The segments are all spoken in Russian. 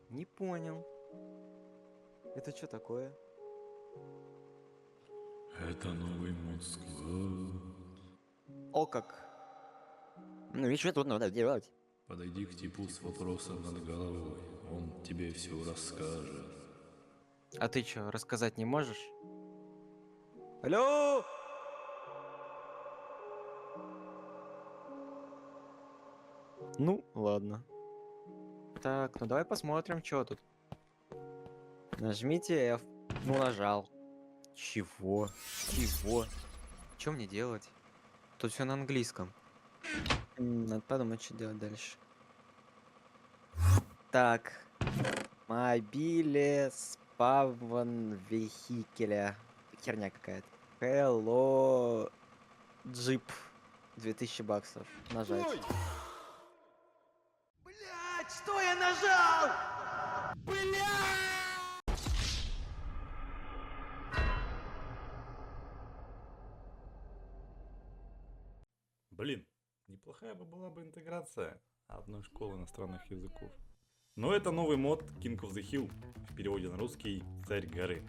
Не понял. Это что такое? Это новый Москва. О как! Ну и что тут надо делать? Подойди к типу с вопросом над головой. Он тебе все расскажет. А ты что, рассказать не можешь? Алло! Ну, ладно. Так, ну давай посмотрим, что тут. Нажмите F. Ну, нажал. Чего? Чего? Что мне делать? Тут все на английском. Надо подумать, что делать дальше. Так. Мобиле спавн вехикеля. Херня какая-то. Hello Jeep. 2000 баксов. Нажать. Блять, что я нажал? Блин, неплохая бы была бы интеграция одной школы иностранных языков. Но это новый мод King of the Hill, в переводе на русский «Царь горы».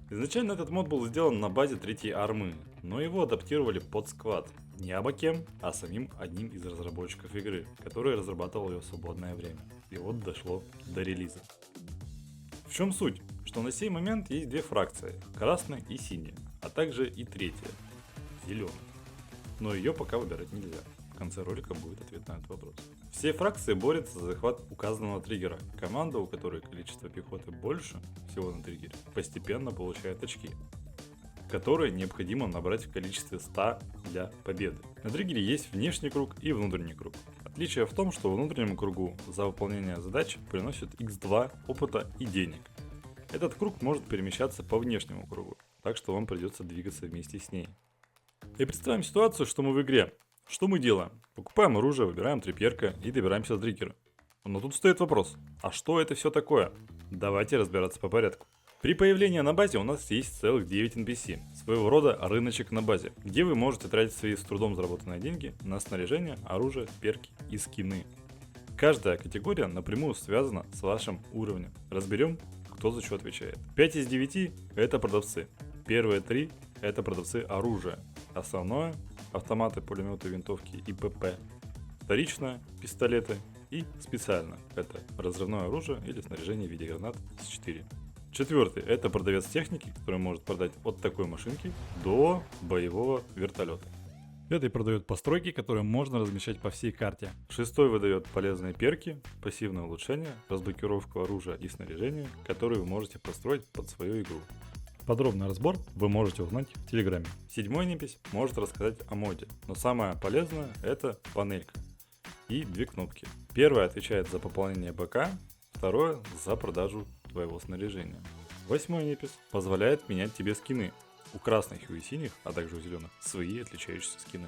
Изначально этот мод был сделан на базе третьей армы, но его адаптировали под сквад. Не абы-кем, а самим одним из разработчиков игры, который разрабатывал ее в свободное время. И вот дошло до релиза. В чем суть? Что на сей момент есть две фракции, красная и синяя, а также и третья, зеленая. Но ее пока выбирать нельзя. В конце ролика будет ответ на этот вопрос. Все фракции борются за захват указанного триггера. Команда, у которой количество пехоты больше всего на триггере, постепенно получает очки, которые необходимо набрать в количестве 100 для победы. На триггере есть внешний круг и внутренний круг. Отличие в том, что внутреннему кругу за выполнение задач приносит x2 опыта и денег. Этот круг может перемещаться по внешнему кругу, так что вам придется двигаться вместе с ней. И представим ситуацию, что мы в игре. Что мы делаем? Покупаем оружие, выбираем трипьерка и добираемся до триггера. Но тут стоит вопрос, а что это все такое? Давайте разбираться по порядку. При появлении на базе у нас есть целых 9 NPC, своего рода рыночек на базе, где вы можете тратить свои с трудом заработанные деньги на снаряжение, оружие, перки и скины. Каждая категория напрямую связана с вашим уровнем. Разберем, кто за что отвечает. 5 из 9 это продавцы. Первые 3 это продавцы оружия. Основное – автоматы, пулеметы, винтовки и ПП. Вторичное – пистолеты. И специально – это разрывное оружие или снаряжение в виде гранат С4. Четвертый – это продавец техники, который может продать от такой машинки до боевого вертолета. Пятый продает постройки, которые можно размещать по всей карте. Шестой выдает полезные перки, пассивное улучшение, разблокировку оружия и снаряжения, которые вы можете построить под свою игру. Подробный разбор вы можете узнать в Телеграме. Седьмой непись может рассказать о моде, но самое полезное это панелька и две кнопки. Первая отвечает за пополнение БК, второе за продажу твоего снаряжения. Восьмой непись позволяет менять тебе скины. У красных и у синих, а также у зеленых, свои отличающиеся скины.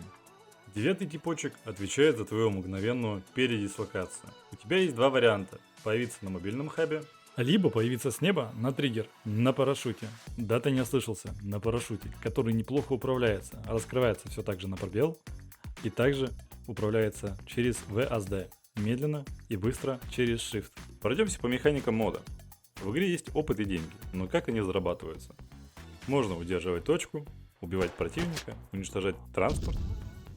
Девятый типочек отвечает за твою мгновенную передислокацию. У тебя есть два варианта: появиться на мобильном хабе, либо появиться с неба на триггер, на парашюте. Да, ты не ослышался, на парашюте, который неплохо управляется, раскрывается все так же на пробел и также управляется через VSD, медленно и быстро через Shift. Пройдемся по механикам мода. В игре есть опыт и деньги, но как они зарабатываются? Можно удерживать точку, убивать противника, уничтожать транспорт,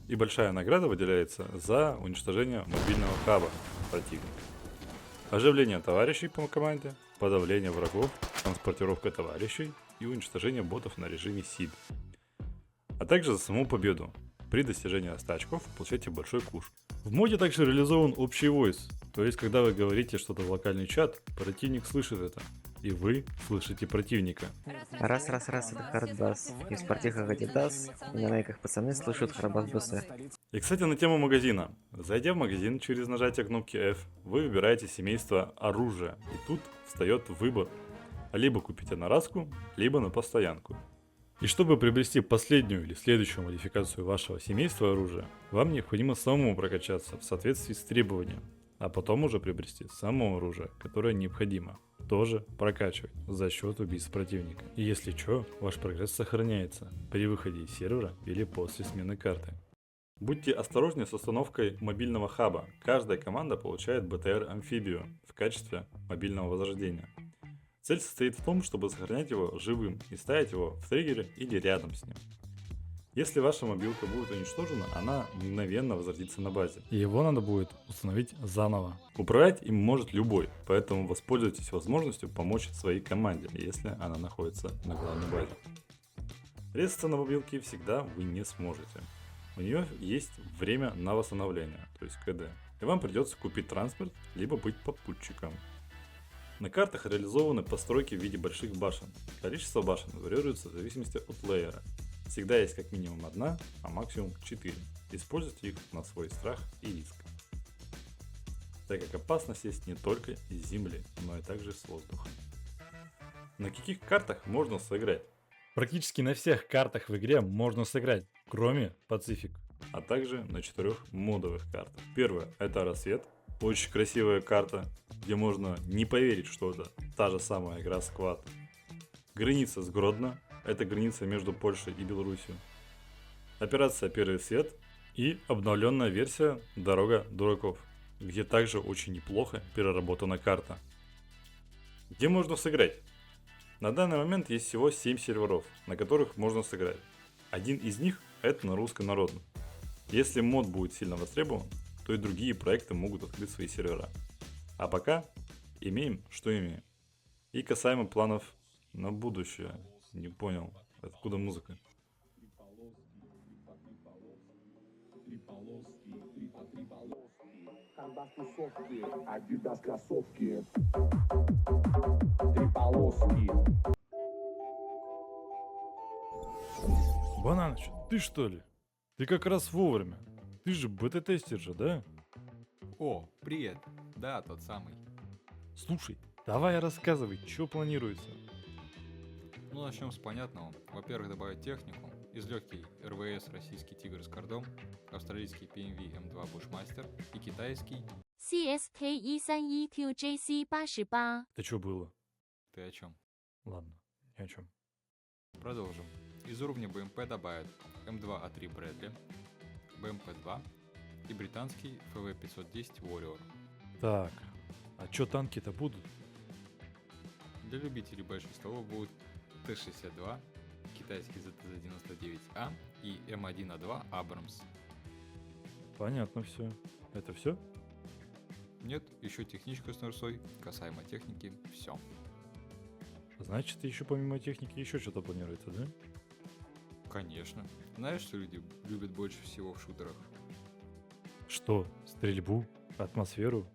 и большая награда выделяется за уничтожение мобильного хаба противника. Оживление товарищей по команде, подавление врагов, транспортировка товарищей и уничтожение ботов на режиме SID. А также за саму победу. При достижении 100 очков получаете большой куш. В моде также реализован общий войс, то есть когда вы говорите что-то в локальный чат, противник слышит это, и вы слышите противника. Раз, это Хардбас. И в спортивках Адидас, и на майках пацаны слышат Хардбас БС. И, кстати, на тему магазина. Зайдя в магазин через нажатие кнопки F, вы выбираете семейство оружия, и тут встает выбор. Либо купить одноразку, либо на постоянку. И чтобы приобрести последнюю или следующую модификацию вашего семейства оружия, вам необходимо самому прокачаться в соответствии с требованием, а потом уже приобрести само оружие, которое необходимо, тоже прокачивать за счет убийств противника. И если что, ваш прогресс сохраняется при выходе из сервера или после смены карты. Будьте осторожнее с установкой мобильного хаба. Каждая команда получает БТР-амфибию в качестве мобильного возрождения. Цель состоит в том, чтобы сохранять его живым и ставить его в триггере или рядом с ним. Если ваша мобилка будет уничтожена, она мгновенно возродится на базе. И его надо будет установить заново. Управлять им может любой, поэтому воспользуйтесь возможностью помочь своей команде, если она находится на главной базе. Резаться на мобилке всегда вы не сможете. У нее есть время на восстановление, то есть КД. И вам придется купить транспорт, либо быть попутчиком. На картах реализованы постройки в виде больших башен. Количество башен варьируется в зависимости от лейера. Всегда есть как минимум одна, а максимум 4. Используйте их на свой страх и риск. Так как опасность есть не только из земли, но и также с воздуха. На каких картах можно сыграть? Практически на всех картах в игре можно сыграть, кроме Пацифик, а также на 4 модовых картах. Первая — это Рассвет, очень красивая карта, где можно не поверить, что это та же самая игра Сквад. Граница с Гродно, это граница между Польшей и Беларусью. Операция Первый Свет и обновленная версия Дорога Дураков, где также очень неплохо переработана карта. Где можно сыграть? На данный момент есть всего 7 серверов, на которых можно сыграть. Один из них — это на руссконародном. Если мод будет сильно востребован, то и другие проекты могут открыть свои сервера. А пока имеем, что имеем. И касаемо планов на будущее. Не понял, откуда музыка? Канбас тусовки, Адидас кроссовки, три полоски. Бананыч, ты что ли? Ты как раз вовремя. Ты же бета-тестер же, да? О, привет. Да, тот самый. Слушай, давай рассказывай, что планируется. Ну, начнем с понятного. Во-первых, добавить технику. Из легкий РВС российский Тигр с кордом, австралийский PMV M2 Bushmaster и китайский... CSK 131QJC 88。 Это что было? Ты о чем? Ладно, ни о чем. Продолжим. Из уровня БМП добавят М2А3 Брэдли, БМП-2 и британский ФВ-510 Warrior. Так, а что танки-то будут? Для любителей больших стволов будут Т-62, китайский ЗТЗ-99А и М1А2 Абрамс. Понятно все. Это все? Нет, еще техничка с нурсой, касаемо техники, все. Значит, еще помимо техники еще что-то планируется, да? Конечно. Знаешь, что люди любят больше всего в шутерах? Что? Стрельбу? Атмосферу?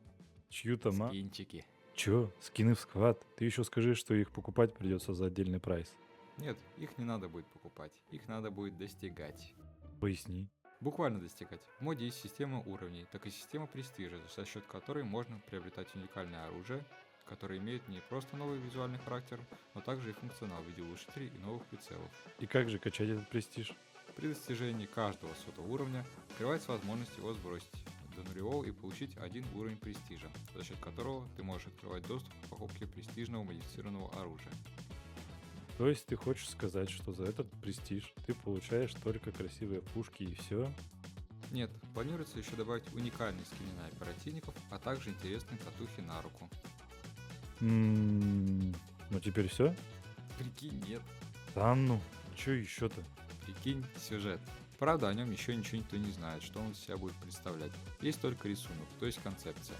Чью-то Скинчики. Чё? Скины в сквад? Ты еще скажи, что их покупать придется за отдельный прайс. Нет, их не надо будет покупать, их надо будет достигать. Поясни. Буквально достигать. В моде есть система уровней, так и система престижа, за счет которой можно приобретать уникальное оружие, которое имеет не просто новый визуальный характер, но также и функционал в виде улучшителей и новых прицелов. И как же качать этот престиж? При достижении каждого сотого уровня открывается возможность его сбросить до нулевого и получить один уровень престижа, за счет которого ты можешь открывать доступ к покупке престижного модифицированного оружия. То есть ты хочешь сказать, что за этот престиж ты получаешь только красивые пушки и все? Нет, планируется еще добавить уникальные скины на оперативников, а также интересные татухи на руку. Ну теперь все? Прикинь, нет. Да ну, что еще-то? Прикинь, сюжет. Правда, о нем еще ничего никто не знает, что он из себя будет представлять. Есть только рисунок, то есть концепция.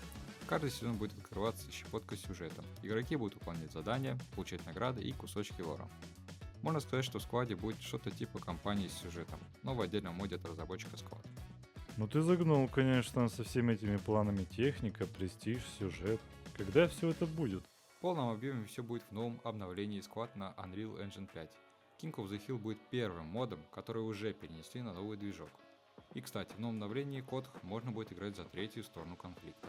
Каждый сезон будет открываться щепотка сюжета. Игроки будут выполнять задания, получать награды и кусочки лора. Можно сказать, что в скваде будет что-то типа кампании с сюжетом, но в отдельном моде от разработчика сквад. Ну ты загнул, конечно, со всеми этими планами: техника, престиж, сюжет. Когда все это будет? В полном объеме все будет в новом обновлении сквад на Unreal Engine 5. King of the Hill будет первым модом, который уже перенесли на новый движок. И кстати, в новом обновлении код можно будет играть за третью сторону конфликта.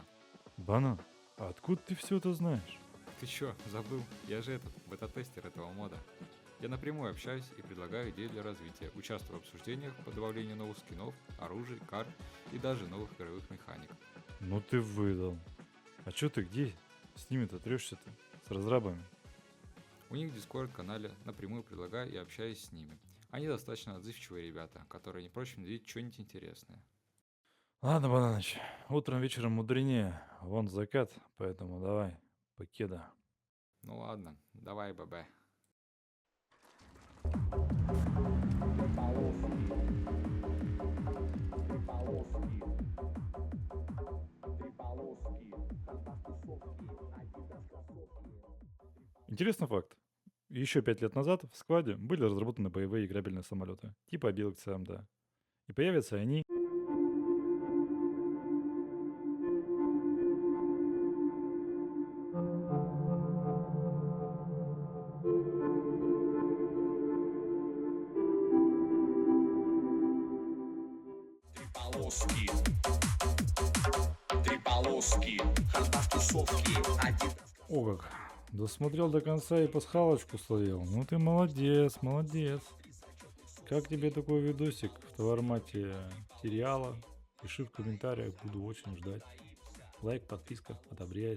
Банан, а откуда ты все это знаешь? Ты чё, забыл? Я же бета-тестер этого мода. Я напрямую общаюсь и предлагаю идеи для развития, участвую в обсуждениях по добавлению новых скинов, оружий, карт и даже новых игровых механик. Ну ты выдал. А чё ты где с ними-то трешься-то? С разрабами? У них в Discord канале напрямую предлагаю и общаюсь с ними. Они достаточно отзывчивые ребята, которые не прочь внедрить что-нибудь интересное. Ладно, Бананыч, утром вечером мудренее. Вон закат, поэтому давай, покеда. Ну ладно, давай, ББ. Трипаловский. Трипаловский. Контакт тусовки. Адидас кроссовки. Интересный факт. Еще 5 лет назад в складе были разработаны боевые играбельные самолеты, типа Обилок ЦМД. И появятся они... Трипаловский. Трипаловский. Контакт тусовки. Адидас. О как, досмотрел до конца и пасхалочку словил. Ну ты молодец, молодец. Как тебе такой видосик в формате сериала? Пиши в комментариях, буду очень ждать. Лайк, подписка, одобряй.